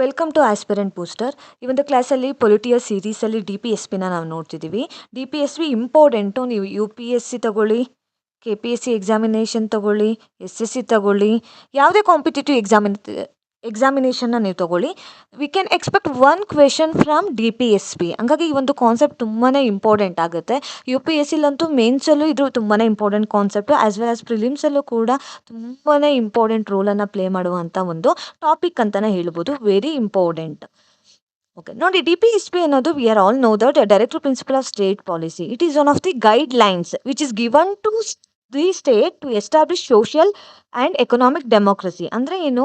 Welcome to aspirant booster. ಈ ಒಂದು ಕ್ಲಾಸಲ್ಲಿ ಪೊಲಿಟಿಯ ಸೀರೀಸಲ್ಲಿ DPSPನ ನಾವು ನೋಡ್ತಿದ್ದೀವಿ. DPSP important. ನೀವು UPSC ತಗೊಳ್ಳಿ, KPSC ಎಕ್ಸಾಮಿನೇಷನ್ ತಗೊಳ್ಳಿ, SSC ತಗೊಳ್ಳಿ, ಯಾವುದೇ ಕಾಂಪಿಟೇಟಿವ್ ಎಕ್ಸಾಮಿನೇಷನ್ನ ನೀವು ತಗೊಳ್ಳಿ, we can expect one question from DPSP. ಹಂಗಾಗಿ ಈ ಒಂದು ಕಾನ್ಸೆಪ್ಟ್ ತುಂಬಾ ಇಂಪಾರ್ಟೆಂಟ್ ಆಗುತ್ತೆ. UPSCಲಂತೂ ಮೇನ್ಸಲ್ಲೂ ಇದು ತುಂಬಾ important concept, as well as ಪ್ರಿಲಿಮ್ಸಲ್ಲೂ ಕೂಡ ತುಂಬಾ ಇಂಪಾರ್ಟೆಂಟ್ ರೋಲನ್ನು ಪ್ಲೇ ಮಾಡುವಂಥ ಒಂದು ಟಾಪಿಕ್ ಅಂತಲೇ ಹೇಳ್ಬೋದು. Very important. ಓಕೆ ನೋಡಿ, DPSP ಅನ್ನೋದು we are all know that director principle of state policy. It is one of the guidelines which is given to the state to establish social and economic democracy. ಅಂದರೆ ಏನು,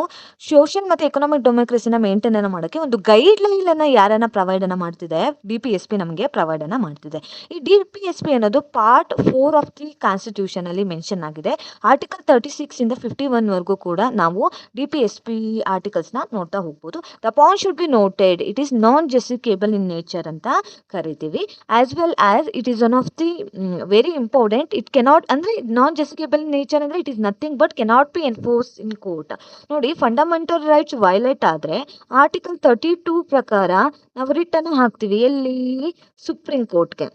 social ಮತ್ತು economic ಡೆಮೋಕ್ರಸಿನ maintain ಮಾಡೋಕ್ಕೆ ಒಂದು guide ಲೈನನ್ನು ಯಾರನ್ನು ಪ್ರೊವೈಡನ್ನು ಮಾಡ್ತಿದೆ, DPSP ನಮಗೆ ಪ್ರೊವೈಡನ್ನು ಮಾಡ್ತಿದೆ. ಈ DPSP ಅನ್ನೋದು ಪಾರ್ಟ್ 4 ಆಫ್ ದಿ ಕಾನ್ಸ್ಟಿಟ್ಯೂಷನಲ್ಲಿ ಮೆನ್ಷನ್ ಆಗಿದೆ. ಆರ್ಟಿಕಲ್ 36ಇಂದ 51ವರೆಗೂ ಕೂಡ ನಾವು DPSP ಆರ್ಟಿಕಲ್ಸ್ನ ನೋಡ್ತಾ ಹೋಗ್ಬೋದು. The point should be noted, it is non justiciable in nature ಅಂತ ಕರಿತೀವಿ. As well as it is one of the very important. It cannot, ಅಂದರೆ ನಾನ್ ಜಸ್ಟಿಫಿಕೇಬಲ್ ಇನ್ ನೇಚರ್ ಅಂದರೆ it is nothing but cannot be enforce in court. ನೋಡಿ, fundamental rights violate ಆದರೆ article 32 ಪ್ರಕಾರ ನಾವು return ಹಾಕ್ತೀವಿ. ಎಲ್ಲಿ? ಸುಪ್ರೀಂ ಕೋರ್ಟ್ಗೆ.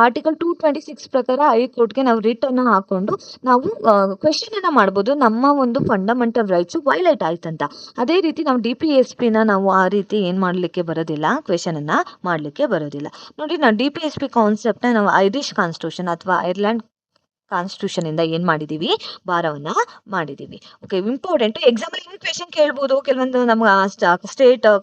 Article 226 ಪ್ರಕಾರ ಹೈಕೋರ್ಟ್ಗೆ ನಾವು ರಿಟನ್ನು ಹಾಕ್ಕೊಂಡು ನಾವು ಕ್ವೆಶನನ್ನು ಮಾಡ್ಬೋದು, ನಮ್ಮ ಒಂದು ಫಂಡಮೆಂಟಲ್ ರೈಟ್ಸು ವೈಲೇಟ್ ಆಯ್ತಂತ. ಅದೇ ರೀತಿ ನಾವು DPSPನ ನಾವು ಆ ರೀತಿ ಏನು ಮಾಡಲಿಕ್ಕೆ ಬರೋದಿಲ್ಲ, ಕ್ವೆಶನನ್ನು ಮಾಡಲಿಕ್ಕೆ ಬರೋದಿಲ್ಲ. ನೋಡಿ, ನಾವು DPSP ಕಾನ್ಸೆಪ್ಟನ್ನ ನಾವು ಐರಿಷ್ ಕಾನ್ಸ್ಟಿಟ್ಯೂಷನ್ ಅಥವಾ ಐರ್ಲೆಂಡ್ ಕಾನ್ಸ್ಟಿಟ್ಯೂಷನಿಂದ ಏನು ಮಾಡಿದ್ದೀವಿ, ಭಾರವನ್ನು ಮಾಡಿದ್ದೀವಿ. Okay, important. ಎಕ್ಸಾಮಲ್ಲಿ ಹಿಂಗೆ ಕ್ವೆಶನ್ ಕೇಳ್ಬೋದು. ಕೆಲವೊಂದು ನಮ್ಮ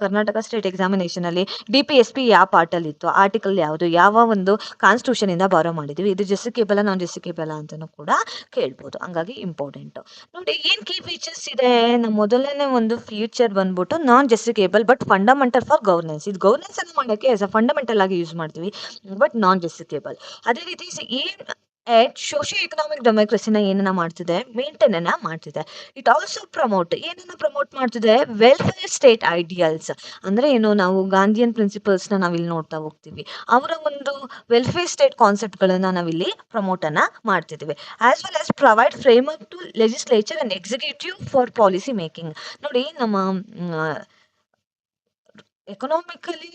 ಕರ್ನಾಟಕ ಸ್ಟೇಟ್ ಎಕ್ಸಾಮಿನೇಷನಲ್ಲಿ DPSP ಯಾವ ಪಾರ್ಟಲ್ಲಿತ್ತು, ಆರ್ಟಿಕಲ್ ಯಾವುದು, ಯಾವ ಒಂದು ಕಾನ್ಸ್ಟಿಟ್ಯೂಷನಿಂದ ಬಾರೋ ಮಾಡಿದ್ದೀವಿ, ಇದು ಜಸ್ಟಿಫಿಕೇಬಲ್ ನಾನ್ ಜಸ್ಟಿಫಿಕೇಬಲ್ ಅಂತಲೂ ಕೂಡ ಕೇಳ್ಬೋದು. ಹಂಗಾಗಿ ಇಂಪಾರ್ಟೆಂಟು. ನೋಡಿ, ಏನು ಕೀ ಫೀಚರ್ಸ್ ಇದೆ. ನಮ್ಮ ಮೊದಲನೇ ಒಂದು ಫೀಚರ್ ಬಂದ್ಬಿಟ್ಟು ನಾನ್ ಜಸ್ಟಿಫಿಕೇಬಲ್ ಬಟ್ ಫಂಡಮೆಂಟಲ್ ಫಾರ್ ಗವರ್ನೆನ್ಸ್. ಇದು ಗವರ್ನೆನ್ಸನ್ನು ಮಾಡೋಕ್ಕೆ ಆಸ್ ಅ ಫಂಡಮೆಂಟಲ್ ಆಗಿ ಯೂಸ್ ಮಾಡ್ತೀವಿ, ಬಟ್ ನಾನ್ ಜಸ್ಟಿಫಿಕೇಬಲ್. ಅದೇ ರೀತಿ ಏನು ಸೋಷಿಯೋ ಎಕನಾಮಿಕ್ ಡೆಮೋಕ್ರಸಿನ ಏನನ್ನ ಮಾಡ್ತಿದೆ, ಮೇಂಟೈನನ್ನು ಮಾಡ್ತಿದೆ. ಇಟ್ ಆಲ್ಸೋ ಏನನ್ನ ಪ್ರಮೋಟ್ ಮಾಡ್ತಿದೆ, ವೆಲ್ಫೇರ್ ಸ್ಟೇಟ್ ಐಡಿಯಲ್ಸ್. ಅಂದರೆ ಏನು, ನಾವು ಗಾಂಧಿಯನ್ ಪ್ರಿನ್ಸಿಪಲ್ಸ್ನ ನಾವಿಲ್ಲಿ ನೋಡ್ತಾ ಹೋಗ್ತೀವಿ. ಅವರ ಒಂದು ವೆಲ್ಫೇರ್ ಸ್ಟೇಟ್ ಕಾನ್ಸೆಪ್ಟ್ಗಳನ್ನು ನಾವಿಲ್ಲಿ ಪ್ರಮೋಟನ್ನು ಮಾಡ್ತಿದ್ದೀವಿ. As well as provide framework to legislature and executive for policy making. ನೋಡಿ, ನಮ್ಮ ಎಕನಾಮಿಕಲಿ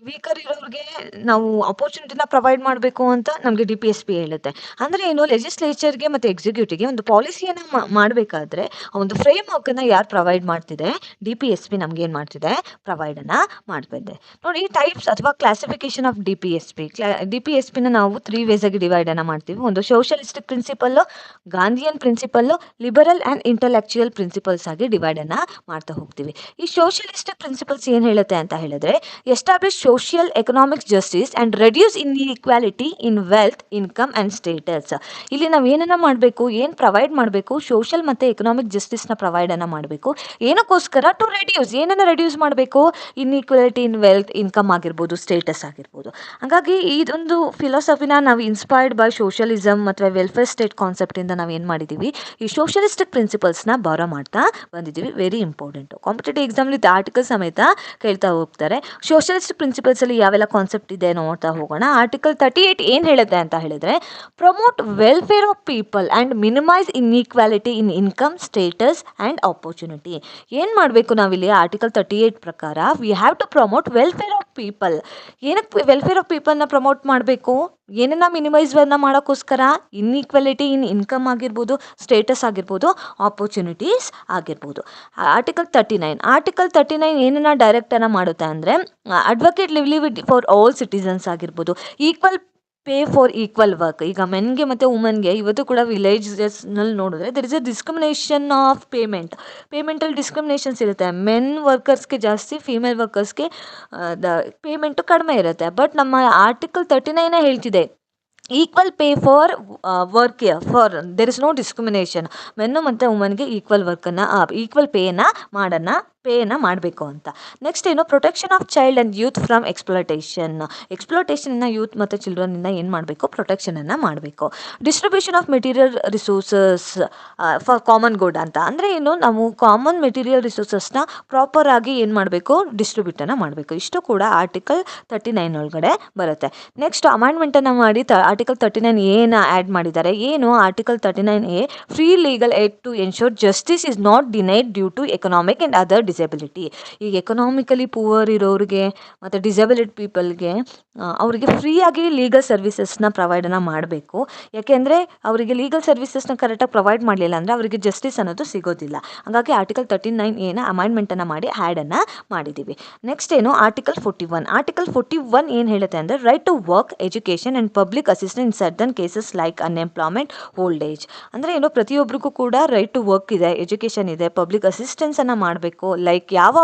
ವೀಕರ್ ಇರೋರಿಗೆ ನಾವು ಅಪರ್ಚುನಿಟಿನ ಪ್ರೊವೈಡ್ ಮಾಡಬೇಕು ಅಂತ ನಮಗೆ DPSP ಹೇಳುತ್ತೆ. ಅಂದರೆ ಏನು, ಲೆಜಿಸ್ಲೇಚರ್ಗೆ ಮತ್ತು ಎಕ್ಸಿಕ್ಯೂಟಿವ್ಗೆ ಒಂದು ಪಾಲಿಸಿಯನ್ನು ಮಾಡಬೇಕಾದ್ರೆ ಒಂದು ಫ್ರೇಮ್ ವರ್ಕನ್ನು ಯಾರು ಪ್ರೊವೈಡ್ ಮಾಡ್ತಿದೆ, DPSP ನಮ್ಗೆ ಏನು ಮಾಡ್ತಿದೆ, ಪ್ರೊವೈಡನ್ನು ಮಾಡ್ತಿದೆ. ನೋಡಿ, ಟೈಪ್ಸ್ ಅಥವಾ ಕ್ಲಾಸಿಫಿಕೇಶನ್ ಆಫ್ DPSPನ ನಾವು 3 ವೇಸಾಗಿ ಡಿವೈಡನ್ನು ಮಾಡ್ತೀವಿ. ಒಂದು socialistic principle, Gandhian principle, liberal and intellectual principles ಆಗಿ ಡಿವೈಡನ್ನು ಮಾಡ್ತಾ ಹೋಗ್ತೀವಿ. ಈ ಸೋಷಲಿಸ್ಟಿಕ್ ಪ್ರಿನ್ಸಿಪಲ್ಸ್ ಏನು ಹೇಳುತ್ತೆ ಅಂತ ಹೇಳಿದ್ರೆ, establish social economic justice and reduce inequality in wealth, income and status. ಇಲ್ಲಿ ನಾವು ಏನನ್ನ ಮಾಡಬೇಕು, ಏನು ಪ್ರೊವೈಡ್ ಮಾಡಬೇಕು, ಸೋಷಿಯಲ್ ಮತ್ತು ಎಕನಾಮಿಕ್ ಜಸ್ಟಿಸ್ನ ಪ್ರೊವೈಡನ್ನು ಮಾಡಬೇಕು. ಏನಕ್ಕೋಸ್ಕರ? To reduce. ಏನನ್ನು ರೆಡ್ಯೂಸ್ ಮಾಡಬೇಕು? ಇನ್ಇಕ್ವಾಲಿಟಿ ಇನ್ ವೆಲ್ತ್, ಇನ್ಕಮ್ ಆಗಿರ್ಬೋದು, ಸ್ಟೇಟಸ್ ಆಗಿರ್ಬೋದು. ಹಾಗಾಗಿ ಇದೊಂದು ಫಿಲಾಸಫಿನ ನಾವು ಇನ್ಸ್ಪೈರ್ಡ್ ಬೈ ಸೋಷಲಿಸಮ್ ಮತ್ತು ವೆಲ್ಫೇರ್ ಸ್ಟೇಟ್ ಕಾನ್ಸೆಪ್ಟಿಂದ ನಾವು ಏನು ಮಾಡಿದ್ದೀವಿ, ಈ ಸೋಷಲಿಸ್ಟಿಕ್ ಪ್ರಿನ್ಸಿಪಲ್ಸ್ನ ಬಾರೋ ಮಾಡ್ತಾ ಬಂದಿದ್ದೀವಿ. Very important. ಕಾಂಪಿಟೇಟಿವ್ ಎಕ್ಸಾಮ್ಲಿ ಆರ್ಟಿಕಲ್ ಸಮೇತ ಕೇಳ್ತಾ ಹೋಗ್ತಾರೆ. ಸೋಷಲಿಸ್ಟಿಕ್ ಪ್ರಿನ್ಸಿಪಲ್ಸಲ್ಲಿ ಯಾವೆಲ್ಲ ಕಾನ್ಸೆಪ್ಟ್ ಇದೆ ನೋಡ್ತಾ ಹೋಗೋಣ. ಆರ್ಟಿಕಲ್ 38 ಏನು ಹೇಳುತ್ತೆ ಅಂತ ಹೇಳಿದರೆ, promote welfare of people and minimise inequality in income, status and opportunity. ಏನು ಮಾಡಬೇಕು ನಾವಿಲ್ಲಿ ಆರ್ಟಿಕಲ್ 38 ಪ್ರಕಾರ? We have to promote welfare of people. ಏನಕ್ಕೆ ವೆಲ್ಫೇರ್ ಆಫ್ ಪೀಪಲ್ನ ಪ್ರಮೋಟ್ ಮಾಡಬೇಕು? ಏನನ್ನ ಮಿನಿಮೈಸ್ನ ಮಾಡೋಕ್ಕೋಸ್ಕರ? ಇನ್ಇಕ್ವಾಲಿಟಿ ಇನ್ ಇನ್ಕಮ್ ಆಗಿರ್ಬೋದು, ಸ್ಟೇಟಸ್ ಆಗಿರ್ಬೋದು, ಆಪರ್ಚುನಿಟೀಸ್ ಆಗಿರ್ಬೋದು. ಆರ್ಟಿಕಲ್ 39 ಏನನ್ನ ಡೈರೆಕ್ಟನ್ನು ಮಾಡುತ್ತೆ ಅಂದರೆ, advocate livelihood for all citizens ಆಗಿರ್ಬೋದು, equal pay for equal work. ಈಗ ಮೆನ್ಗೆ ಮತ್ತು ವುಮೆನ್ಗೆ ಇವತ್ತು ಕೂಡ ವಿಲೇಜಸ್ನಲ್ಲಿ ನೋಡಿದ್ರೆ there is a discrimination of ಪೇಮೆಂಟಲ್ಲಿ ಡಿಸ್ಕ್ರಿಮಿನೇಷನ್ಸ್ ಇರುತ್ತೆ. ಮೆನ್ ವರ್ಕರ್ಸ್ಗೆ ಜಾಸ್ತಿ, ಫೀಮೇಲ್ ವರ್ಕರ್ಸ್ಗೆ ಪೇಮೆಂಟು ಕಡಿಮೆ ಇರುತ್ತೆ. ಬಟ್ ನಮ್ಮ ಆರ್ಟಿಕಲ್ 39 ಹೇಳ್ತಿದೆ, equal pay for work for there is no discrimination. Men ಮತ್ತು ವುಮನ್ಗೆ ಈಕ್ವಲ್ ಪೇಯನ್ನು ಮಾಡಬೇಕು ಅಂತ. ನೆಕ್ಸ್ಟ್ ಏನು, protection of child and youth from ಎಕ್ಸ್ಪ್ಲೋಟೇಷನ್ನ ಯೂತ್ ಮತ್ತು ಚಿಲ್ಡ್ರನ್ನಿಂದ ಏನು ಮಾಡಬೇಕು, ಪ್ರೊಟೆಕ್ಷನನ್ನು ಮಾಡಬೇಕು. Distribution of material resources for common good ಅಂತ. ಅಂದರೆ ಏನು, ನಾವು ಕಾಮನ್ ಮೆಟೀರಿಯಲ್ ರಿಸೋರ್ಸಸ್ನ ಪ್ರಾಪರಾಗಿ ಏನು ಮಾಡಬೇಕು, ಡಿಸ್ಟ್ರಿಬ್ಯೂಟನ್ನು ಮಾಡಬೇಕು. ಇಷ್ಟು ಕೂಡ ಆರ್ಟಿಕಲ್ 39 ಒಳಗಡೆ ಬರುತ್ತೆ. ನೆಕ್ಸ್ಟ್ ಅಮೆಂಡ್ಮೆಂಟನ್ನು ಮಾಡಿ ಆರ್ಟಿಕಲ್ 39 ಏನು ಆ್ಯಡ್ ಮಾಡಿದ್ದಾರೆ, ಏನು article 39A, free legal aid to ensure justice is not denied due to economic and other disability. ಈಗ ಎಕನಾಮಿಕಲಿ ಪೂವರ್ ಇರೋರಿಗೆ ಮತ್ತು ಡಿಸೆಬಿಲಿಟಿ ಪೀಪಲ್ಗೆ ಅವರಿಗೆ ಫ್ರೀಯಾಗಿ ಲೀಗಲ್ ಸರ್ವಿಸಸ್ನ ಪ್ರೊವೈಡನ್ನು ಮಾಡಬೇಕು. ಯಾಕೆಂದರೆ ಅವರಿಗೆ ಲೀಗಲ್ ಸರ್ವಿಸಸ್ನ ಕರೆಕ್ಟಾಗಿ ಪ್ರೊವೈಡ್ ಮಾಡಲಿಲ್ಲ ಅಂದರೆ ಅವರಿಗೆ ಜಸ್ಟಿಸ್ ಅನ್ನೋದು ಸಿಗೋದಿಲ್ಲ. ಹಾಗಾಗಿ ಆರ್ಟಿಕಲ್ 39A ಅಮೆಂಡ್ಮೆಂಟನ್ನು ಮಾಡಿ ಆ್ಯಡನ್ನು ಮಾಡಿದ್ದೀವಿ. ನೆಕ್ಸ್ಟ್ ಏನು ಆರ್ಟಿಕಲ್ 41. ಆರ್ಟಿಕಲ್ 41 ಏನು ಹೇಳುತ್ತೆ ಅಂದರೆ right to work, education and public assistance in certain cases like unemployment, old age. ಅಂದರೆ ಏನು ಪ್ರತಿಯೊಬ್ಬರಿಗೂ ಕೂಡ ರೈಟ್ ಟು ವರ್ಕ್ ಇದೆ, ಎಜುಕೇಷನ್ ಇದೆ, ಪಬ್ಲಿಕ್ ಅಸಿಸ್ಟೆನ್ಸನ್ನು ಮಾಡಬೇಕು. ಲೈಕ್ ಯಾವ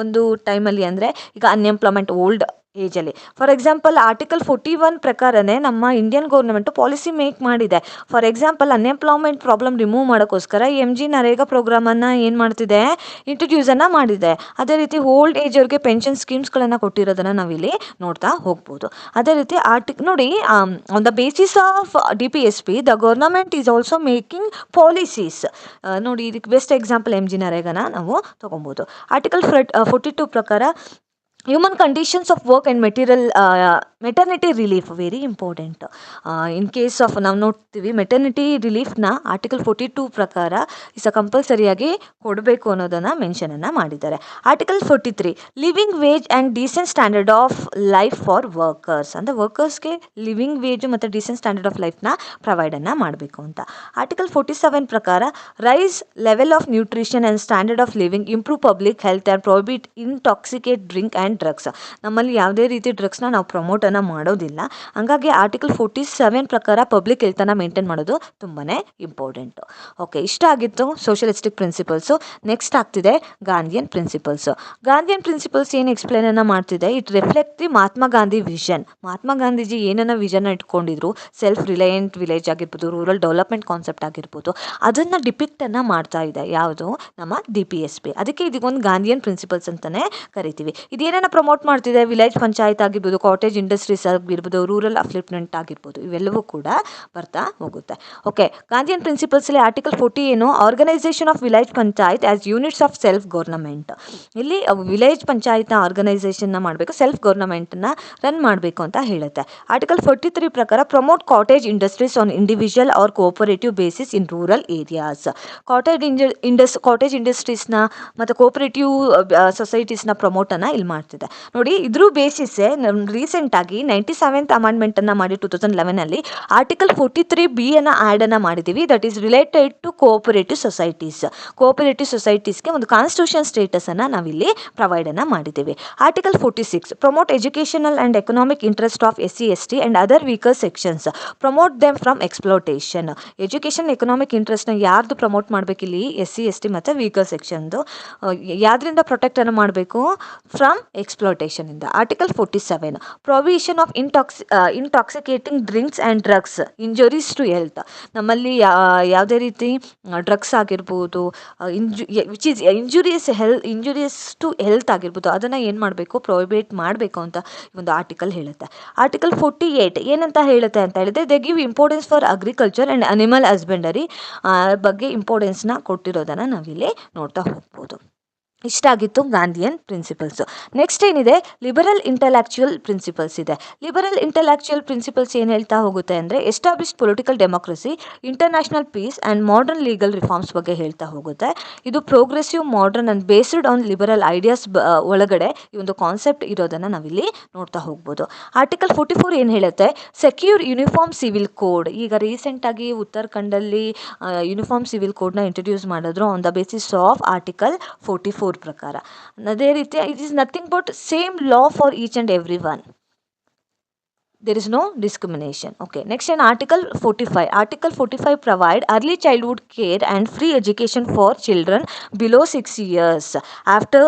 ಒಂದು ಟೈಮಲ್ಲಿ ಅಂದರೆ ಈಗ ಅನ್ಎಂಪ್ಲಾಯ್ಮೆಂಟ್, ಓಲ್ಡ್ ಏಜಲ್ಲಿ. ಫಾರ್ ಎಕ್ಸಾಂಪಲ್ ಆರ್ಟಿಕಲ್ 41 ಪ್ರಕಾರನೇ ನಮ್ಮ ಇಂಡಿಯನ್ ಗೌರ್ಮೆಂಟು ಪಾಲಿಸಿ ಮೇಕ್ ಮಾಡಿದೆ. For example unemployment problem remove ಮಾಡೋಕ್ಕೋಸ್ಕರ MG ನರೇಗಾ ಪ್ರೋಗ್ರಾಮನ್ನು ಏನು ಮಾಡ್ತಿದೆ, ಇಂಟ್ರಡ್ಯೂಸನ್ನು ಮಾಡಿದೆ. ಅದೇ ರೀತಿ ಓಲ್ಡ್ ಏಜ್ ಅವ್ರಿಗೆ ಪೆನ್ಷನ್ ಸ್ಕೀಮ್ಸ್ಗಳನ್ನು ಕೊಟ್ಟಿರೋದನ್ನು ನಾವಿಲ್ಲಿ ನೋಡ್ತಾ ಹೋಗ್ಬೋದು. ಅದೇ ರೀತಿ ನೋಡಿ on the basis of DPSP the government is also making policies. ನೋಡಿ ಇದಕ್ಕೆ ಬೆಸ್ಟ್ ಎಕ್ಸಾಂಪಲ್ MG ನರೇಗಾನ ನಾವು ತೊಗೊಬೋದು. ಆರ್ಟಿಕಲ್ 42 ಪ್ರಕಾರ human conditions of work and maternity relief very important. In case of ನಾವು ನೋಡ್ತೀವಿ ಮೆಟರ್ನಿಟಿ ರಿಲೀಫ್ನ ಆರ್ಟಿಕಲ್ 42 ಪ್ರಕಾರ ಕಂಪಲ್ಸರಿಯಾಗಿ ಕೊಡಬೇಕು ಅನ್ನೋದನ್ನು ಮೆನ್ಷನನ್ನು ಮಾಡಿದ್ದಾರೆ. Article 43 living wage and decent standard of life for workers. ಅಂದರೆ ವರ್ಕರ್ಸ್ಗೆ ಲಿವಿಂಗ್ ವೇಜು ಮತ್ತು ಡೀಸೆಂಟ್ ಸ್ಟ್ಯಾಂಡರ್ಡ್ ಆಫ್ ಲೈಫ್ನ ಪ್ರೊವೈಡನ್ನು ಮಾಡಬೇಕು ಅಂತ. ಆರ್ಟಿಕಲ್ 47 ಪ್ರಕಾರ raise level of nutrition and standard of living, improve public health and prohibit intoxicate drink and drugs. ನಮ್ಮಲ್ಲಿ ಯಾವುದೇ ರೀತಿ ಡ್ರಗ್ಸ್ನ ನಾವು ಪ್ರಮೋಟನ್ನು ಮಾಡೋದಿಲ್ಲ. ಹಂಗಾಗಿ ಆರ್ಟಿಕಲ್ 47 ಪ್ರಕಾರ ಪಬ್ಲಿಕ್ ಹೆಲ್ತನ್ನು ಮೇಂಟೈನ್ ಮಾಡೋದು ತುಂಬಾ ಇಂಪಾರ್ಟೆಂಟು. ಓಕೆ, ಇಷ್ಟ ಆಗಿತ್ತು ಸೋಷಲಿಸ್ಟಿಕ್ ಪ್ರಿನ್ಸಿಪಲ್ಸು. ನೆಕ್ಸ್ಟ್ ಆಗ್ತಿದೆ ಗಾಂಧಿಯನ್ ಪ್ರಿನ್ಸಿಪಲ್ಸು. ಗಾಂಧಿಯನ್ ಪ್ರಿನ್ಸಿಪಲ್ಸ್ ಏನು ಎಕ್ಸ್ಪ್ಲೇನನ್ನು ಮಾಡ್ತಿದೆ, it reflect the Mahatma Gandhi vision. Mahatma Gandhiji ಏನನ್ನ ವಿಷನ್ ಇಟ್ಕೊಂಡಿದ್ರು, ಸೆಲ್ಫ್ ರಿಲಯಂಟ್ ವಿಲೇಜ್ ಆಗಿರ್ಬೋದು, ರೂರಲ್ ಡೆವಲಪ್ಮೆಂಟ್ ಕಾನ್ಸೆಪ್ಟ್ ಆಗಿರ್ಬೋದು, ಅದನ್ನು ಡಿಪಿಕ್ಟನ್ನು ಮಾಡ್ತಾ ಇದೆ ಯಾವುದು ನಮ್ಮ DPSP. ಅದಕ್ಕೆ ಇದಕ್ಕೊಂದು ಗಾಂಧಿಯನ್ ಪ್ರಿನ್ಸಿಪಲ್ಸ್ ಅಂತಲೇ ಕರಿತೀವಿ. ಇದೇನನ್ನ ಪ್ರಮೋಟ್ ಮಾಡ್ತಿದೆ, ವಿಲೇಜ್ ಪಂಚಾಯತ್ ಆಗಿರ್ಬೋದು, ಕಾಟೇಜ್ ಇಂಡಸ್ಟ್ರೀಸ್ ಆಗಿರ್ಬೋದು, ರೂರಲ್ ಅಪ್ಲಿಪ್ಮೆಂಟ್ ಆಗಿರ್ಬೋದು, ಇವೆಲ್ಲವೂ ಕೂಡ ಬರ್ತಾ ಹೋಗುತ್ತೆ. ಓಕೆ, ಗಾಂಧಿಯನ್ ಪ್ರಿನ್ಸಿಪಲ್ಸಲ್ಲಿ ಆರ್ಟಿಕಲ್ 40 ಏನು, organisation of village panchayat as units of self government. ಇಲ್ಲಿ ವಿಲೇಜ್ ಪಂಚಾಯತ್ನ ಆರ್ಗನೈಸೇಷನ್ನ ಮಾಡಬೇಕು, ಸೆಲ್ಫ್ ಗೌರ್ನಮೆಂಟನ್ನು ರನ್ ಮಾಡಬೇಕು ಅಂತ ಹೇಳುತ್ತೆ. ಆರ್ಟಿಕಲ್ 43 ಪ್ರಕಾರ promote cottage industries on individual or cooperative basis in rural areas. Cottage ಇಂಡಸ್ಟ್ರೀಸ್ನ ಮತ್ತು ಕೋಆಪರೇಟಿವ್ ಸೊಸೈಟೀಸ್ನ ಪ್ರಮೋಟನ್ನು ಇಲ್ಲಿ ಮಾಡ್ತಿದೆ. ನೋಡಿ ಇದ್ರ ಬೇಸಿಸ್ಸೇ ರೀಸೆಂಟಾಗಿ 97th ಅಮೆಂಡ್ಮೆಂಟನ್ನು ಮಾಡಿ 2011 ಆರ್ಟಿಕಲ್ 43B ಆ್ಯಡನ್ನು ಮಾಡಿದ್ದೀವಿ. That is related to cooperative societies. Cooperative ಸೊಸೈಟೀಸ್ಗೆ ಒಂದು ಕಾನ್ಸ್ಟಿಟ್ಯೂಷನ್ ಸ್ಟೇಟಸನ್ನು ನಾವಿಲ್ಲಿ ಪ್ರೊವೈಡನ್ನು ಮಾಡಿದ್ದೀವಿ. Article 46 promote educational and economic interest of SC ST and other weaker sections, promote them from exploitation. Education economic ಇಂಟ್ರೆಸ್ಟ್ನ ಯಾರ್ದು ಪ್ರಮೋಟ್ ಮಾಡಬೇಕಿಲ್ಲಿ, SC ST ಮತ್ತು ವೀಕರ್ ಸೆಕ್ಷನ್ದು. ಯಾವ್ದ್ರಿಂದ ಪ್ರೊಟೆಕ್ಟನ್ನು ಮಾಡಬೇಕು, ಫ್ರಮ್ ಎಕ್ಸ್ಪ್ಲೋಟೇಷನ್ ಇಂದ. Article 47 provision of intoxicating drinks and drugs injuries to health. ನಮ್ಮಲ್ಲಿ ಯಾವುದೇ ರೀತಿ ಡ್ರಗ್ಸ್ ಆಗಿರ್ಬೋದು, which is injurious to health ಆಗಿರ್ಬೋದು, ಅದನ್ನು ಏನು ಮಾಡಬೇಕು, ಪ್ರೊಹಿಬಿಟ್ ಮಾಡಬೇಕು ಅಂತ ಒಂದು ಆರ್ಟಿಕಲ್ ಹೇಳುತ್ತೆ. ಆರ್ಟಿಕಲ್ 48 ಏನಂತ ಹೇಳುತ್ತೆ ಅಂತ ಹೇಳಿದ್ರೆ, they give importance for agriculture and animal husbandry ಬಗ್ಗೆ ಇಂಪಾರ್ಟೆನ್ಸ್ನ ಕೊಟ್ಟಿರೋದನ್ನು ನಾವಿಲ್ಲಿ ನೋಡ್ತಾ ಹೋಗ್ಬೋದು. ಇಷ್ಟ ಆಗಿತ್ತು ಗಾಂಧಿಯನ್ ಪ್ರಿನ್ಸಿಪಲ್ಸು. ನೆಕ್ಸ್ಟ್ ಏನಿದೆ, ಲಿಬರಲ್ ಇಂಟೆಲೆಕ್ಚುಯಲ್ ಪ್ರಿನ್ಸಿಪಲ್ಸ್ ಇದೆ. ಲಿಬರಲ್ ಇಂಟೆಲೆಕ್ಚುಯಲ್ ಪ್ರಿನ್ಸಿಪಲ್ಸ್ ಏನು ಹೇಳ್ತಾ ಹೋಗುತ್ತೆ ಅಂದರೆ, establish political democracy, international peace and modern legal reforms ಬಗ್ಗೆ ಹೇಳ್ತಾ ಹೋಗುತ್ತೆ. ಇದು progressive, modern and based on liberal ideas ಒಳಗಡೆ ಈ ಒಂದು ಕಾನ್ಸೆಪ್ಟ್ ಇರೋದನ್ನು ನಾವಿಲ್ಲಿ ನೋಡ್ತಾ ಹೋಗ್ಬೋದು. ಆರ್ಟಿಕಲ್ 44 ಏನು ಹೇಳುತ್ತೆ, ಸೆಕ್ಯೂರ್ ಯೂನಿಫಾರ್ಮ್ ಸಿವಿಲ್ ಕೋಡ್. ಈಗ ರೀಸೆಂಟಾಗಿ ಉತ್ತರಾಖಂಡಲ್ಲಿ ಯೂನಿಫಾರ್ಮ್ ಸಿವಿಲ್ ಕೋಡ್ನ ಇಂಟ್ರಡ್ಯೂಸ್ ಮಾಡಿದ್ರು on the basis of article 44 ಪ್ರಕಾರ. ಅದೇ ರೀತಿ it is nothing but same law for each and every one. there is no discrimination. Okay, next in article 45. Article 45 provide early childhood care and free education for children below 6 years. After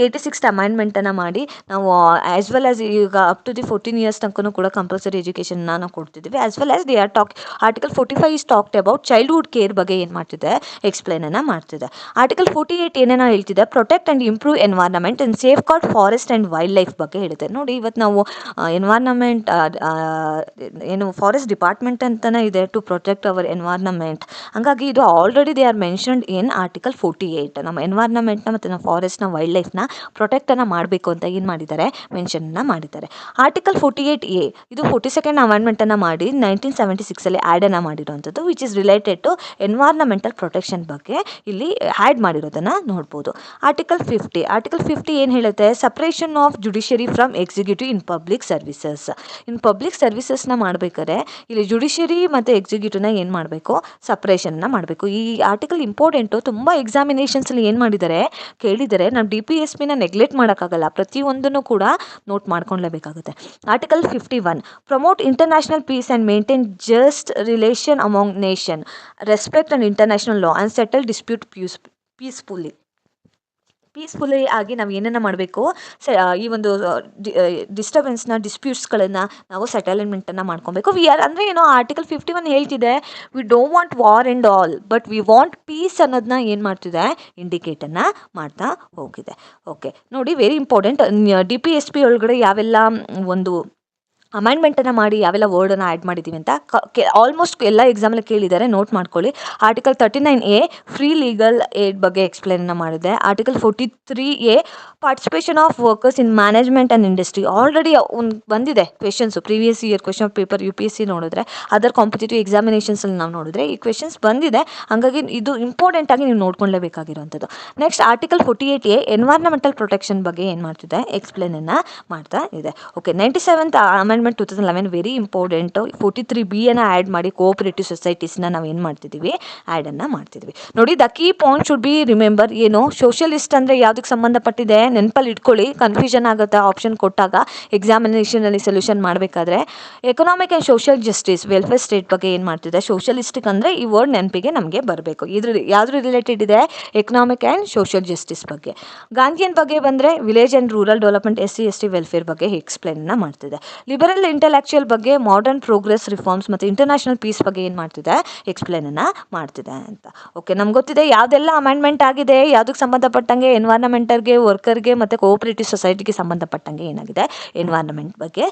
86th ಅಮೆಂಡ್ಮೆಂಟನ್ನು ಮಾಡಿ ನಾವು as well as ಈಗ up to the 14 years ತನಕ ಕೂಡ compulsory ಎಜುಕೇಷನ್ನ ನಾವು ಕೊಡ್ತಿದ್ದೀವಿ. As well as they are article 45 is talked about childhood care ಬಗ್ಗೆ ಏನು ಮಾಡ್ತಿದೆ, ಎಕ್ಸ್ಪ್ಲೈನನ್ನು ಮಾಡ್ತಿದೆ. ಆರ್ಟಿಕಲ್ 48 ಏನೇನೋ ಹೇಳ್ತಿದೆ, protect and improve environment and safeguard forest and wildlife ಬಗ್ಗೆ ಹೇಳುತ್ತೆ. ನೋಡಿ ಇವತ್ತು ನಾವು ಎನ್ವೈರ್ನಮೆಂಟ್ ಏನು ಫಾರೆಸ್ಟ್ ಡಿಪಾರ್ಟ್ಮೆಂಟ್ ಅಂತಲೇ ಇದೆ ಟು ಪ್ರೊಟೆಕ್ಟ್ ಅವರ್ ಎನ್ವೈರ್ನಮೆಂಟ್. ಹಾಗಾಗಿ ಇದು already they are mentioned in article 48. ನಮ್ಮ ಎನ್ವೈರ್ನಮೆಂಟ್ನ ಮತ್ತು ನಮ್ಮ ಫಾರೆಸ್ಟ್ನ ವೈಲ್ಡ್ ಲೈಫ್ನ ಪ್ರೊಟೆಕ್ಟನ್ನು ಮಾಡಬೇಕು ಅಂತ ಏನು ಮಾಡಿದ್ದಾರೆ, ಮೆನ್ಷನ್ನ ಮಾಡಿದ್ದಾರೆ. ಆರ್ಟಿಕಲ್ 48A ಇದು 42nd ಅಮೆಂಡ್ಮೆಂಟನ್ನು ಮಾಡಿ 1976 ಆ್ಯಡನ್ನು ಮಾಡಿರೋವಂಥದ್ದು, which is related to environmental protection ಬಗ್ಗೆ ಇಲ್ಲಿ ಆ್ಯಡ್ ಮಾಡಿರೋದನ್ನು ನೋಡ್ಬೋದು. ಆರ್ಟಿಕಲ್ 50 ಏನು ಹೇಳುತ್ತೆ, separation of judiciary from executive in public services. In public ಸರ್ವಿಸಸ್ನ ಮಾಡಬೇಕಾದ್ರೆ ಇಲ್ಲಿ ಜುಡಿಷಿಯರಿ ಮತ್ತು ಎಕ್ಸಿಕ್ಯೂಟಿವ್ನ ಏನು ಮಾಡಬೇಕು, ಸಪ್ರೇಷನ್ನ ಮಾಡಬೇಕು. ಈ ಆರ್ಟಿಕಲ್ ಇಂಪಾರ್ಟೆಂಟು, ತುಂಬ ಎಕ್ಸಾಮಿನೇಷನ್ಸಲ್ಲಿ ಏನು ಮಾಡಿದ್ದಾರೆ, ಕೇಳಿದರೆ ನಾವು DPSPನ ನೆಗ್ಲೆಕ್ಟ್ ಮಾಡೋಕ್ಕಾಗಲ್ಲ, ಪ್ರತಿಯೊಂದನ್ನು ಕೂಡ ನೋಟ್ ಮಾಡ್ಕೊಳ್ಲೇಬೇಕಾಗುತ್ತೆ. Article 51 promote international peace and maintain just relation among nation, respect and international law and settle dispute peacefully ಆಗಿ ನಾವು ಏನನ್ನು ಮಾಡಬೇಕು, ಈ ಒಂದು ಡಿಸ್ಪ್ಯೂಟ್ಸ್ಗಳನ್ನು ನಾವು ಸೆಟಲ್ಮೆಂಟನ್ನು ಮಾಡ್ಕೊಬೇಕು. ಅಂದರೆ ಏನೋ ಆರ್ಟಿಕಲ್ 51 ಹೇಳ್ತಿದೆ, we don't want war and all, but we want peace ಅನ್ನೋದನ್ನ ಏನು ಮಾಡ್ತಿದೆ, ಇಂಡಿಕೇಟನ್ನು ಮಾಡ್ತಾ ಹೋಗಿದೆ. ಓಕೆ ನೋಡಿ, ವೆರಿ ಇಂಪಾರ್ಟೆಂಟ್. DPSP ಒಳಗಡೆ ಯಾವೆಲ್ಲ ಒಂದು ಅಮೆಂಡ್ಮೆಂಟನ್ನು ಮಾಡಿ ಯಾವೆಲ್ಲ ವರ್ಡನ್ನು ಆ್ಯಡ್ ಮಾಡಿದ್ದೀವಿ ಅಂತ ಆಲ್ಮೋಸ್ಟ್ ಎಲ್ಲ ಎಕ್ಸಾಮಲ್ಲಿ ಕೇಳಿದ್ದಾರೆ, ನೋಟ್ ಮಾಡ್ಕೊಳ್ಳಿ. Article 39A free legal aid ಬಗ್ಗೆ ಎಕ್ಸ್ಪ್ಲೇನನ್ನು ಮಾಡಿದೆ. Article 43A participation of workers in management and industry. Already ಒಂದು ಬಂದಿದೆ questions, previous year question paper UPSC ನೋಡಿದ್ರೆ, ಅದರ್ ಕಾಂಪಿಟೇಟಿವ್ ಎಕ್ಸಾಮಿನೇಷನ್ಸಲ್ಲಿ ನಾವು ನೋಡಿದ್ರೆ ಈ ಕ್ವೆಶನ್ಸ್ ಬಂದಿದೆ. ಹಾಗಾಗಿ ಇದು ಇಂಪಾರ್ಟೆಂಟಾಗಿ ನೀವು ನೋಡ್ಕೊಳ್ಳೇಬೇಕಾಗಿರುವಂಥದ್ದು. Next article 48A environmental protection ಬಗ್ಗೆ ಏನು ಮಾಡ್ತಿದೆ, ಎಕ್ಸ್ಪ್ಲೇನನ್ನು ಮಾಡ್ತಾ ಇದೆ. Okay, 97th amendment 2011 very important. 43Bಯನ್ನು ಆ್ಯಡ್ ಮಾಡಿ ಕೋಆಪರೇಟಿವ್ ಸೊಸೈಟೀಸ್ನ ನಾವು ಏನು ಮಾಡ್ತಿದ್ದೀವಿ, ಆ್ಯಡನ್ನು ಮಾಡ್ತಿದ್ವಿ. ನೋಡಿ, the key point should be remember. ಏನು ಸೋಷಲಿಸ್ಟ್ ಅಂದರೆ ಯಾವುದಕ್ಕೆ ಸಂಬಂಧಪಟ್ಟಿದೆ, ನೆನಪಲ್ಲಿ ಇಟ್ಕೊಳ್ಳಿ, ಕನ್ಫ್ಯೂಷನ್ ಆಗುತ್ತೆ ಆಪ್ಷನ್ ಕೊಟ್ಟಾಗ ಎಕ್ಸಾಮಿನೇಷನಲ್ಲಿ ಸೊಲ್ಯೂಷನ್ ಮಾಡಬೇಕಾದ್ರೆ. Economic and social justice, welfare state ಬಗ್ಗೆ ಏನು ಮಾಡ್ತಿದೆ, ಸೋಷಲಿಸ್ಟಿಕ್ ಅಂದರೆ ಈ ವರ್ಡ್ ನೆನಪಿಗೆ ನಮಗೆ ಬರಬೇಕು. ಯಾವ್ದು ರಿಲೇಟೆಡ್ ಇದೆ, ಎಕನಾಮಿಕ್ ಆ್ಯಂಡ್ ಸೋಷಿಯಲ್ ಜಸ್ಟಿಸ್ ಬಗ್ಗೆ. ಗಾಂಧಿಯನ್ ಬಗ್ಗೆ ಬಂದರೆ village and rural development, SC ST welfare ಬಗ್ಗೆ ಎಕ್ಸ್ಪ್ಲೇನನ್ನು ಮಾಡ್ತಿದೆ. ಲಿಬರಲ್ ಇಂಟೆಲೆಕ್ಚುಯಲ್ ಬಗ್ಗೆ ಮಾಡರ್ನ್ ಪ್ರೋಗ್ರೆಸ್ ರಿಫಾರ್ಮ್ಸ್ ಮತ್ತು ಇಂಟರ್ನ್ಯಾಷನಲ್ ಪೀಸ್ ಬಗ್ಗೆ ಏನು ಮಾಡ್ತಿದೆ, ಎಕ್ಸ್ಪ್ಲೇನನ್ನು ಮಾಡ್ತಿದೆ ಅಂತ. ಓಕೆ, ನಮ್ಗೆ ಗೊತ್ತಿದೆ ಯಾವುದೆಲ್ಲ ಅಮೆಂಡ್ಮೆಂಟ್ ಆಗಿದೆ, ಯಾವುದಕ್ಕೆ ಸಂಬಂಧಪಟ್ಟಂಗೆ, ಎನ್ವೈರ್ನಮೆಂಟಲ್ಗೆ, ವರ್ಕರ್ಗೆ ಮತ್ತು ಕೋಆಪರೇಟಿವ್ ಸೊಸೈಟಿಗೆ ಸಂಬಂಧಪಟ್ಟಂಗೆ ಏನಾಗಿದೆ, ಎನ್ವೈರ್ನಮೆಂಟ್ ಬಗ್ಗೆ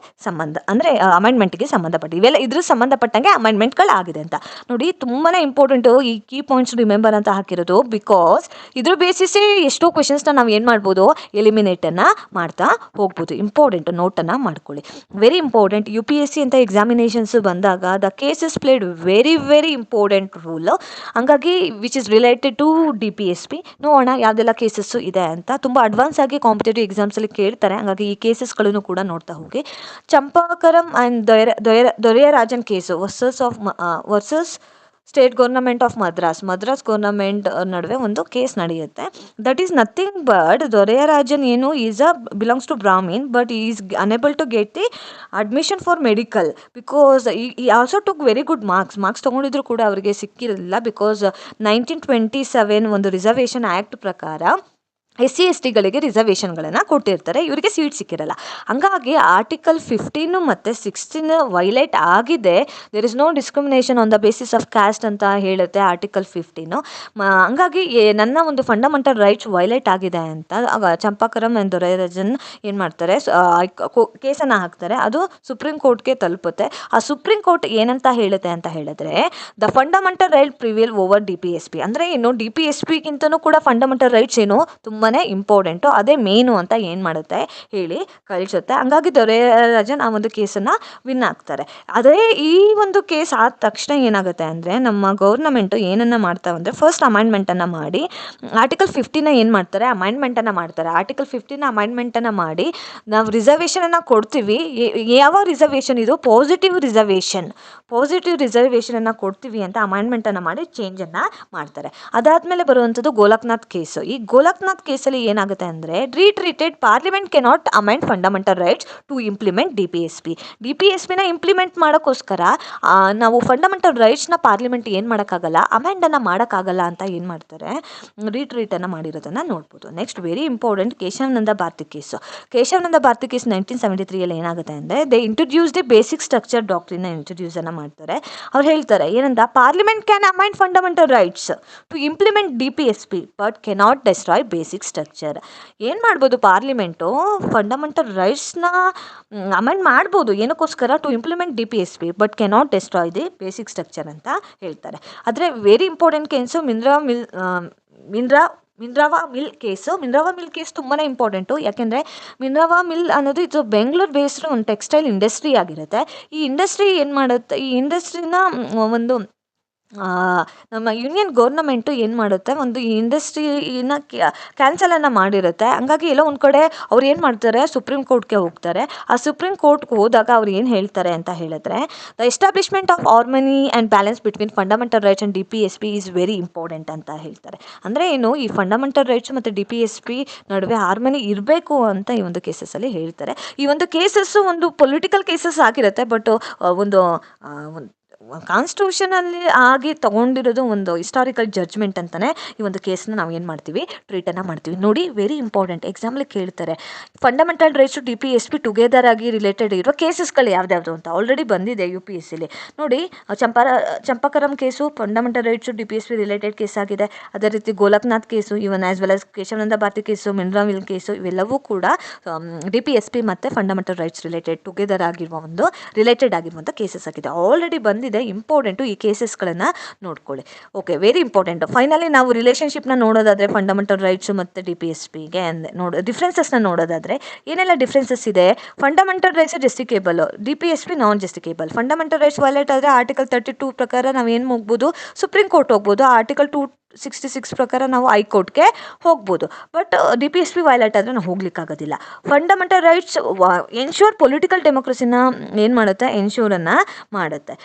ಅಂದರೆ ಅಮೆಂಡ್ಮೆಂಟ್ಗೆ ಸಂಬಂಧಪಟ್ಟ ಇವೆಲ್ಲ ಇದ್ರ ಸಂಬಂಧಪಟ್ಟಂಗೆ ಅಮೆಂಡ್ಮೆಂಟ್ಗಳಾಗಿದೆ ಅಂತ. ನೋಡಿ, ತುಂಬಾ ಇಂಪಾರ್ಟೆಂಟು ಈ ಕೀ ಪಾಯಿಂಟ್ಸ್ ರಿಮೆಂಬರ್ ಅಂತ ಹಾಕಿರೋದು, ಬಿಕಾಸ್ ಇದ್ರ ಬೇಸಿಸೇ ಎಷ್ಟೋ ಕ್ವೆಶನ್ಸ್ನ ನಾವು ಏನು ಮಾಡ್ಬೋದು, ಎಲಿಮಿನೇಟನ್ನು ಮಾಡ್ತಾ ಹೋಗ್ಬೋದು. ಇಂಪಾರ್ಟೆಂಟು, ನೋಟನ್ನು ಮಾಡ್ಕೊಳ್ಳಿ, ವೆರಿ ಇಂಪಾರ್ಟೆಂಟ್. UPSC ಅಂತ ಎಕ್ಸಾಮಿನೇಷನ್ಸು ಬಂದಾಗ the cases played very important role. ಹಂಗಾಗಿ which is related to DPSP. ನೋಡೋಣ ಯಾವುದೆಲ್ಲ ಕೇಸಸ್ಸು ಇದೆ ಅಂತ. ತುಂಬ ಅಡ್ವಾನ್ಸ್ ಆಗಿ ಕಾಂಪಿಟೇಟಿವ್ ಎಕ್ಸಾಮ್ಸಲ್ಲಿ ಕೇಳ್ತಾರೆ, ಹಾಗಾಗಿ ಈ ಕೇಸಸ್ಗಳನ್ನು ಕೂಡ ನೋಡ್ತಾ ಹೋಗಿ. Champakam and Dorairajan case versus state government of Madras government ನಡುವೆ ಒಂದು ಕೇಸ್ ನಡೆಯುತ್ತೆ. That is nothing but Dorairajan ಏನು belongs to Brahmin, but is unable to get the admission for medical because he also took very good marks ತೊಗೊಂಡಿದ್ರು ಕೂಡ ಅವರಿಗೆ ಸಿಕ್ಕಿರಲಿಲ್ಲ. Because 1927 ಒಂದು reservation act ಪ್ರಕಾರ SC STಗಳಿಗೆ ರಿಸರ್ವೇಷನ್ಗಳನ್ನು ಕೊಟ್ಟಿರ್ತಾರೆ, ಇವರಿಗೆ ಸೀಟ್ ಸಿಕ್ಕಿರಲ್ಲ. ಹಂಗಾಗಿ ಆರ್ಟಿಕಲ್ 15 ಮತ್ತು 16 ವೈಲೇಟ್ ಆಗಿದೆ. There is no discrimination on the basis of caste ಅಂತ ಹೇಳುತ್ತೆ ಆರ್ಟಿಕಲ್ 15. ಹಂಗಾಗಿ ನನ್ನ ಒಂದು ಫಂಡಮೆಂಟಲ್ ರೈಟ್ಸ್ ವೈಲೇಟ್ ಆಗಿದೆ ಅಂತ ಚಂಪಾಕರಂ ಆ್ಯಂಡ್ ದೊರೆಯರಾಜನ್ ಏನು ಮಾಡ್ತಾರೆ, ಕೇಸನ್ನು ಹಾಕ್ತಾರೆ. ಅದು ಸುಪ್ರೀಂ ಕೋರ್ಟ್ಗೆ ತಲುಪುತ್ತೆ. ಆ ಸುಪ್ರೀಂ ಕೋರ್ಟ್ ಏನಂತ ಹೇಳುತ್ತೆ ಅಂತ ಹೇಳಿದ್ರೆ, the fundamental right prevail over DPSP. ಅಂದರೆ ಏನು, DPSPಗಿಂತನೂ ಕೂಡ ಫಂಡಮೆಂಟಲ್ ರೈಟ್ಸ್ ಏನು ತುಂಬ ಇಂಪಾರ್ಟೆಂಟು, ಅದೇ ಮೇನು ಅಂತ ಏನು ಮಾಡುತ್ತೆ ಹೇಳಿ ಕಳಿಸುತ್ತೆ. ಹಂಗಾಗಿ ದೊರೆಯರಾಜನ್ ಆ ಒಂದು ಕೇಸನ್ನು ವಿನ್ ಆಗ್ತಾರೆ. ಅದೇ ಈ ಒಂದು ಕೇಸ್ ಆದ ತಕ್ಷಣ ಏನಾಗುತ್ತೆ ಅಂದರೆ, ನಮ್ಮ ಗೌರ್ನಮೆಂಟು ಏನನ್ನು ಮಾಡ್ತಾವೆ ಅಂದರೆ, ಫಸ್ಟ್ ಅಮೆಂಡ್ಮೆಂಟನ್ನು ಮಾಡಿ ಆರ್ಟಿಕಲ್ 15 ಏನು ಮಾಡ್ತಾರೆ, ಅಮೆಂಡ್ಮೆಂಟನ್ನು ಮಾಡ್ತಾರೆ. ಆರ್ಟಿಕಲ್ 15 ಅಮೆಂಡ್ಮೆಂಟನ್ನು ಮಾಡಿ ನಾವು ರಿಸರ್ವೇಷನನ್ನು ಕೊಡ್ತೀವಿ. ಯಾವ ರಿಸರ್ವೇಷನ್ ಇದು, ಪಾಸಿಟಿವ್ ರಿಸರ್ವೇಷನನ್ನು ಕೊಡ್ತೀವಿ ಅಂತ ಅಮೆಂಡ್ಮೆಂಟನ್ನು ಮಾಡಿ ಚೇಂಜನ್ನು ಮಾಡ್ತಾರೆ. ಅದಾದಮೇಲೆ ಬರುವಂಥದ್ದು ಗೋಲಕ್ನಾಥ್ ಕೇಸು. ಈ ಗೋಲಕ್ನಾಥ್ ಕೇಸಲ್ಲಿ ಏನಾಗುತ್ತೆ ಅಂದರೆ, reiterated parliament cannot amend fundamental rights to implement DPSPನ ಇಂಪ್ಲಿಮೆಂಟ್ ಮಾಡೋಕ್ಕೋಸ್ಕರ ನಾವು ಫಂಡಮೆಂಟಲ್ ರೈಟ್ಸ್ನ ಪಾರ್ಲಿಮೆಂಟ್ ಏನು ಮಾಡೋಕ್ಕಾಗಲ್ಲ, ಅಮೆಂಡನ್ನು ಮಾಡೋಕ್ಕಾಗಲ್ಲ ಅಂತ ಏನು ಮಾಡ್ತಾರೆ, ರೀಟ್ರೀಟನ್ನು ಮಾಡಿರೋದನ್ನು ನೋಡ್ಬೋದು. Next very important, Kesavananda Bharati case. 1973 ಏನಾಗುತ್ತೆ ಅಂದರೆ, they introduce the basic structure doctrine ಇಂಟ್ರೊಡ್ಯೂಸನ್ನು ಮಾಡ್ತಾರೆ. ಅವ್ರು ಹೇಳ್ತಾರೆ ಏನಂತ, parliament can amend fundamental rights to implement DPSP but cannot destroy basic basic structure. ಏನು ಮಾಡ್ಬೋದು ಪಾರ್ಲಿಮೆಂಟು ಫಂಡಮೆಂಟಲ್ ರೈಟ್ಸ್ನ ಅಮೆಂಡ್ ಮಾಡ್ಬೋದು, ಏನಕ್ಕೋಸ್ಕರ to implement DPSP but cannot destroy the basic structure ಅಂತ ಹೇಳ್ತಾರೆ. ಆದರೆ very important case Minerva Mill case ತುಂಬಾ important. ಯಾಕೆಂದರೆ ಮಿನ್ರಾವಾ ಮಿಲ್ ಅನ್ನೋದು ಇದು ಬೆಂಗಳೂರು ಬೇಸ್ಡ್ ಒಂದು ಟೆಕ್ಸ್ಟೈಲ್ ಇಂಡಸ್ಟ್ರಿ ಆಗಿರುತ್ತೆ. ಈ ಇಂಡಸ್ಟ್ರಿ ಏನು ಮಾಡುತ್ತೆ, ಈ ಇಂಡಸ್ಟ್ರಿನ ಒಂದು ನಮ್ಮ ಯೂನಿಯನ್ ಗೌರ್ನಮೆಂಟು ಏನು ಮಾಡುತ್ತೆ, ಒಂದು ಈ ಇಂಡಸ್ಟ್ರಿನ ಕ್ಯಾನ್ಸಲನ್ನು ಮಾಡಿರುತ್ತೆ. ಹಂಗಾಗಿ ಎಲ್ಲೋ ಒಂದು ಕಡೆ ಅವ್ರು ಏನು ಮಾಡ್ತಾರೆ, ಸುಪ್ರೀಂ ಕೋರ್ಟ್ಗೆ ಹೋಗ್ತಾರೆ. ಆ ಸುಪ್ರೀಂ ಕೋರ್ಟ್ಗೆ ಹೋದಾಗ ಅವ್ರು ಏನು ಹೇಳ್ತಾರೆ ಅಂತ ಹೇಳಿದ್ರೆ, the establishment of harmony and balance between fundamental rights and DPSP is very important ಅಂತ ಹೇಳ್ತಾರೆ. ಅಂದರೆ ಏನು, ಈ ಫಂಡಮೆಂಟಲ್ ರೈಟ್ಸ್ ಮತ್ತು DPSP ನಡುವೆ ಹಾರ್ಮನಿ ಇರಬೇಕು ಅಂತ ಈ ಒಂದು ಕೇಸಸಲ್ಲಿ ಹೇಳ್ತಾರೆ. ಈ ಒಂದು ಕೇಸಸ್ಸು ಒಂದು ಪೊಲಿಟಿಕಲ್ ಕೇಸಸ್ ಆಗಿರುತ್ತೆ, ಬಟ್ ಒಂದು ಕಾನ್ಸ್ಟಿಟ್ಯೂಷನಲ್ಲಿ ಆಗಿ ತೊಗೊಂಡಿರೋದು ಒಂದು ಹಿಸ್ಟಾರಿಕಲ್ ಜಡ್ಜ್ಮೆಂಟ್ ಅಂತಲೇ ಈ ಒಂದು ಕೇಸನ್ನ ನಾವು ಏನು ಮಾಡ್ತೀವಿ, ಟ್ರೀಟನ್ನು ಮಾಡ್ತೀವಿ. ನೋಡಿ, ವೆರಿ ಇಂಪಾರ್ಟೆಂಟ್, ಎಕ್ಸಾಂಪಲ್ ಕೇಳ್ತಾರೆ fundamental rights to DPSP together ಆಗಿ ರಿಲೇಟೆಡ್ ಇರೋ ಕೇಸಸ್ಗಳು ಯಾವ್ದಾವುದು ಅಂತ. ಆಲ್ರೆಡಿ ಬಂದಿದೆ UPSCಲಿ. ನೋಡಿ, Champakam case fundamental rights to DPSP related case ಆಗಿದೆ. ಅದೇ ರೀತಿ Golaknath case, even as well as Kesavananda Bharati case, Minerva Mill case, ಇವೆಲ್ಲವೂ ಕೂಡ DPSP ಮತ್ತು ಫಂಡಮೆಂಟಲ್ ರೈಟ್ಸ್ ರಿಲೇಟೆಡ್ ಆಗಿರುವಂಥ ಕೇಸಸ್ ಆಗಿದೆ. ಆಲ್ರೆಡಿ ಬಂದಿದೆ, ಇಂಪಾರ್ಟೆಂಟು. ಈ ಕೇಸಸ್ಗಳನ್ನು ನೋಡ್ಕೊಳ್ಳಿ. Okay, very important. ಫೈನಲಿ ನಾವು ರಿಲೇಷನ್ಶಿಪ್ನ ನೋಡೋದಾದರೆ ಫಂಡಮೆಂಟಲ್ ರೈಟ್ಸು ಮತ್ತು DPSPಗೆ ಡಿಫ್ರೆನ್ಸಸ್ನ ನೋಡೋದಾದರೆ ಏನೆಲ್ಲ ಡಿಫ್ರೆನ್ಸಸ್ ಇದೆ. ಫಂಡಮೆಂಟಲ್ ರೈಟ್ಸ್ ಜಸ್ಟಿಕೇಬಲ್, DPSP ನಾನ್ ಜಸ್ಟಿಕೇಬಲ್. ಫಂಡಮೆಂಟಲ್ ರೈಟ್ಸ್ ವೈಲೇಟ್ ಆದರೆ ಆರ್ಟಿಕಲ್ 32 ಪ್ರಕಾರ ನಾವು ಏನು ಹೋಗ್ಬೋದು, ಸುಪ್ರೀಂ ಕೋರ್ಟ್ ಹೋಗ್ಬೋದು. ಆರ್ಟಿಕಲ್ 266 ಪ್ರಕಾರ ನಾವು ಹೈಕೋರ್ಟ್ಗೆ ಹೋಗ್ಬೋದು. ಬಟ್ DPSP ವೈಲೇಟ್ ಆದರೆ ನಾವು ಹೋಗ್ಲಿಕ್ಕಾಗೋದಿಲ್ಲ. ಫಂಡಮೆಂಟಲ್ ರೈಟ್ಸ್ ಎನ್ಶೂರ್ ಪೊಲಿಟಿಕಲ್ ಡೆಮೋಕ್ರಸಿನ ಏನು ಮಾಡುತ್ತೆ, ಎನ್ಶೂರನ್ನು ಮಾಡುತ್ತೆ.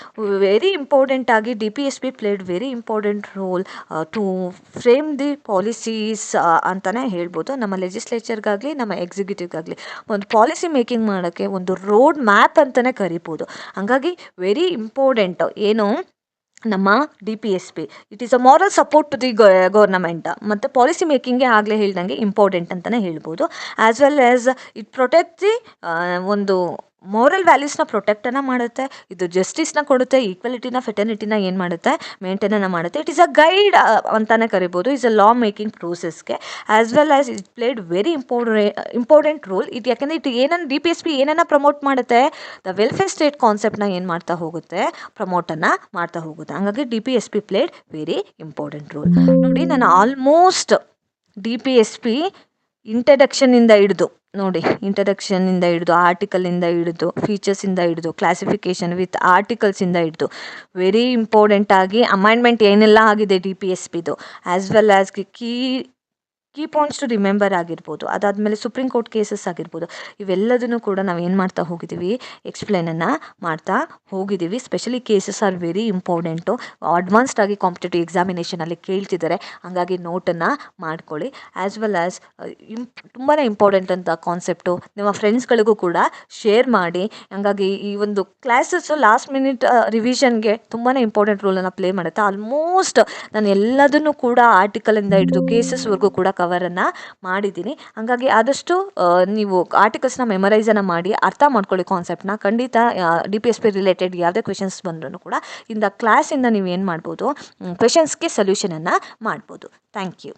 ವೆರಿ ಇಂಪಾರ್ಟೆಂಟ್ ಆಗಿ DPSP played very important role to frame the policies ಅಂತಲೇ ಹೇಳ್ಬೋದು. ನಮ್ಮ ಲೆಜಿಸ್ಲೇಚರ್ಗಾಗಲಿ ನಮ್ಮ ಎಕ್ಸಿಕ್ಯೂಟಿವ್ಗಾಗಲಿ ಒಂದು ಪಾಲಿಸಿ ಮೇಕಿಂಗ್ ಮಾಡೋಕ್ಕೆ ಒಂದು ರೋಡ್ ಮ್ಯಾಪ್ ಅಂತಲೇ ಕರಿಬೋದು. ಹಾಗಾಗಿ ವೆರಿ ಇಂಪಾರ್ಟೆಂಟ್ ಏನು ನಮ್ಮ DPSP. It is a moral support to the government. ಮತ್ತು ಪಾಲಿಸಿ ಮೇಕಿಂಗ್ಗೆ ಆಗಲೇ ಹೇಳ್ದಂಗೆ ಇಂಪಾರ್ಟೆಂಟ್ ಅಂತಲೇ ಹೇಳ್ಬೋದು. As well as it protect the ಒಂದು ಮೋರಲ್ ವ್ಯಾಲ್ಯೂಸ್ನ ಪ್ರೊಟೆಕ್ಟನ್ನು ಮಾಡುತ್ತೆ. ಇದು ಜಸ್ಟಿಸ್ನ ಕೊಡುತ್ತೆ, ಈಕ್ವಾಲಿಟಿನ ಫೆಟರ್ನಿಟಿನ ಏನು ಮಾಡುತ್ತೆ, ಮೇಂಟೈನನ್ನು ಮಾಡುತ್ತೆ. ಇಟ್ ಈಸ್ ಅ ಗೈಡ್ ಅಂತಲೇ ಕರಿಬೋದು. ಇಸ್ ಅ ಲಾ ಮೇಕಿಂಗ್ ಪ್ರೋಸೆಸ್ಗೆ. As well as it played very important role. ಇದು ಯಾಕೆಂದರೆ ಇದು DPSP ಏನನ್ನು ಪ್ರಮೋಟ್ ಮಾಡುತ್ತೆ, ದ ವೆಲ್ಫೇರ್ ಸ್ಟೇಟ್ ಕಾನ್ಸೆಪ್ಟ್ನ ಏನು ಮಾಡ್ತಾ ಹೋಗುತ್ತೆ, ಪ್ರಮೋಟನ್ನು ಮಾಡ್ತಾ ಹೋಗುತ್ತೆ. ಹಾಗಾಗಿ DPSP played very important roll. ನೋಡಿ, ನಾನು ಆಲ್ಮೋಸ್ಟ್ DPSP ಇಂಟ್ರಡಕ್ಷನಿಂದ ಹಿಡಿದು ಆರ್ಟಿಕಲಿಂದ ಹಿಡಿದು ಫೀಚರ್ಸಿಂದ ಹಿಡಿದು ಕ್ಲಾಸಿಫಿಕೇಷನ್ ವಿತ್ ಆರ್ಟಿಕಲ್ಸಿಂದ ಹಿಡಿದು ವೆರಿ ಇಂಪಾರ್ಟೆಂಟ್ ಆಗಿ ಅಮೈಂಡ್ಮೆಂಟ್ ಏನೆಲ್ಲ ಆಗಿದೆ DPSPದು, as well as key points to remember ಆಗಿರ್ಬೋದು. ಅದಾದಮೇಲೆ ಸುಪ್ರೀಂ ಕೋರ್ಟ್ ಕೇಸಸ್ ಆಗಿರ್ಬೋದು. ಇವೆಲ್ಲದನ್ನು ಕೂಡ ನಾವು ಏನು ಮಾಡ್ತಾ ಹೋಗಿದ್ದೀವಿ, ಎಕ್ಸ್ಪ್ಲೇನನ್ನು ಮಾಡ್ತಾ ಹೋಗಿದ್ದೀವಿ. Specially cases are very important. Advanced ಆಗಿ ಕಾಂಪಿಟೇಟಿವ್ ಎಕ್ಸಾಮಿನೇಷನಲ್ಲಿ ಕೇಳ್ತಿದ್ದಾರೆ. ಹಾಗಾಗಿ ನೋಟನ್ನು ಮಾಡ್ಕೊಳ್ಳಿ. ಆ್ಯಸ್ ವೆಲ್ ಆ್ಯಸ್ ತುಂಬಾ ಇಂಪಾರ್ಟೆಂಟ್ ಅಂತ ಕಾನ್ಸೆಪ್ಟು ನಿಮ್ಮ ಫ್ರೆಂಡ್ಸ್ಗಳಿಗೂ ಕೂಡ ಶೇರ್ ಮಾಡಿ. ಹಾಗಾಗಿ ಈ ಒಂದು ಕ್ಲಾಸಸ್ಸು ಲಾಸ್ಟ್ ಮಿನಿಟ್ ರಿವಿಷನ್ಗೆ ತುಂಬಾ ಇಂಪಾರ್ಟೆಂಟ್ ರೋಲನ್ನು ಪ್ಲೇ ಮಾಡುತ್ತೆ. ಆಲ್ಮೋಸ್ಟ್ ನಾನು ಎಲ್ಲದನ್ನು ಕೂಡ ಆರ್ಟಿಕಲಿಂದ ಹಿಡಿದು ಕೇಸಸ್ವರೆಗೂ ಕೂಡ ಕವರನ್ನು ಮಾಡಿದ್ದೀನಿ. ಹಾಗಾಗಿ ಆದಷ್ಟು ನೀವು ಆರ್ಟಿಕಲ್ಸ್ನ ಮೆಮರೈಸನ್ನು ಮಾಡಿ ಅರ್ಥ ಮಾಡ್ಕೊಳ್ಳಿ ಕಾನ್ಸೆಪ್ಟ್ನ. ಖಂಡಿತ DPSP ರಿಲೇಟೆಡ್ ಯಾವುದೇ ಕ್ವೆಶನ್ಸ್ ಬಂದರೂ ಕೂಡ ಕ್ಲಾಸಿಂದ ನೀವು ಏನು ಮಾಡ್ಬೋದು, ಕ್ವೆಶನ್ಸ್ಗೆ ಸೊಲ್ಯೂಷನನ್ನು ಮಾಡ್ಬೋದು. Thank you.